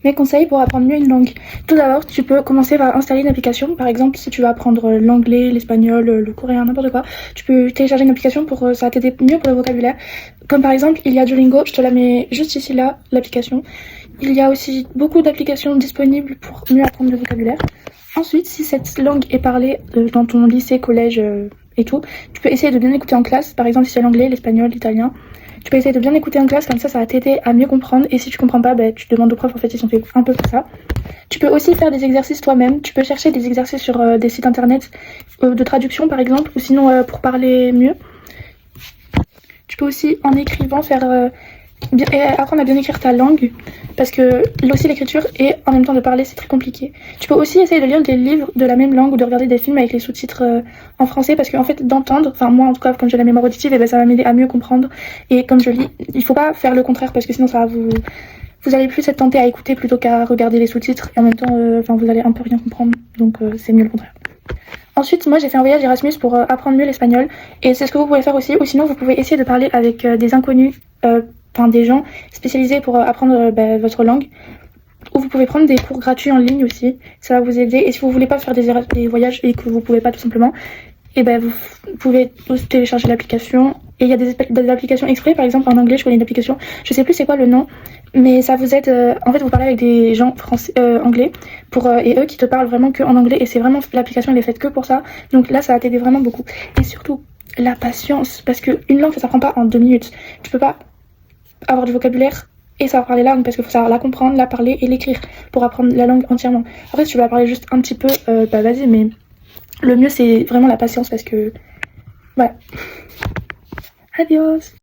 Mes conseils pour apprendre mieux une langue. Tout d'abord, tu peux commencer par installer une application. Par exemple, si tu veux apprendre l'anglais, l'espagnol, le coréen, n'importe quoi, tu peux télécharger une application ça va t'aider mieux pour le vocabulaire. Comme par exemple, il y a Duolingo, je te la mets juste ici là, l'application. Il y a aussi beaucoup d'applications disponibles pour mieux apprendre le vocabulaire. Ensuite, si cette langue est parlée dans ton lycée, collège et tout, tu peux essayer de bien écouter en classe. Par exemple, si c'est l'anglais, l'espagnol, l'italien, tu peux essayer de bien écouter en classe, comme ça va t'aider à mieux comprendre. Et si tu comprends pas, tu demandes aux profs, en fait, ils sont faits un peu pour ça. Tu peux aussi faire des exercices toi-même. Tu peux chercher des exercices sur des sites internet de traduction, par exemple, ou sinon pour parler mieux. Tu peux aussi, en écrivant, apprendre à bien écrire ta langue, parce que aussi l'écriture et en même temps de parler, c'est très compliqué. Tu peux aussi essayer de lire des livres de la même langue ou de regarder des films avec les sous-titres en français, parce qu'en fait d'entendre, enfin moi en tout cas comme j'ai la mémoire auditive, et ça va m'aider à mieux comprendre. Et comme je lis, il faut pas faire le contraire, parce que sinon ça va vous allez plus être tenté à écouter plutôt qu'à regarder les sous-titres, et en même temps vous allez un peu rien comprendre, donc c'est mieux le contraire. Ensuite, moi j'ai fait un voyage Erasmus pour apprendre mieux l'espagnol, et c'est ce que vous pouvez faire aussi, ou sinon vous pouvez essayer de parler avec des inconnus, des gens spécialisés pour apprendre votre langue, ou vous pouvez prendre des cours gratuits en ligne aussi, ça va vous aider. Et si vous voulez pas faire des voyages et que vous pouvez pas tout simplement, vous pouvez aussi télécharger l'application. Et il y a des applications exprès, par exemple en anglais je connais une application, je sais plus c'est quoi le nom, mais ça vous aide, en fait vous parlez avec des gens anglais, et eux qui te parlent vraiment que en anglais, et c'est vraiment, l'application elle est faite que pour ça, donc là ça va t'aider vraiment beaucoup. Et surtout, la patience, parce qu'une langue ça s'apprend pas en 2 minutes, tu peux pas avoir du vocabulaire et savoir parler la langue, parce qu'il faut savoir la comprendre, la parler et l'écrire pour apprendre la langue entièrement. Après si tu veux la parler juste un petit peu, vas-y, mais le mieux c'est vraiment la patience, parce que voilà. Adios.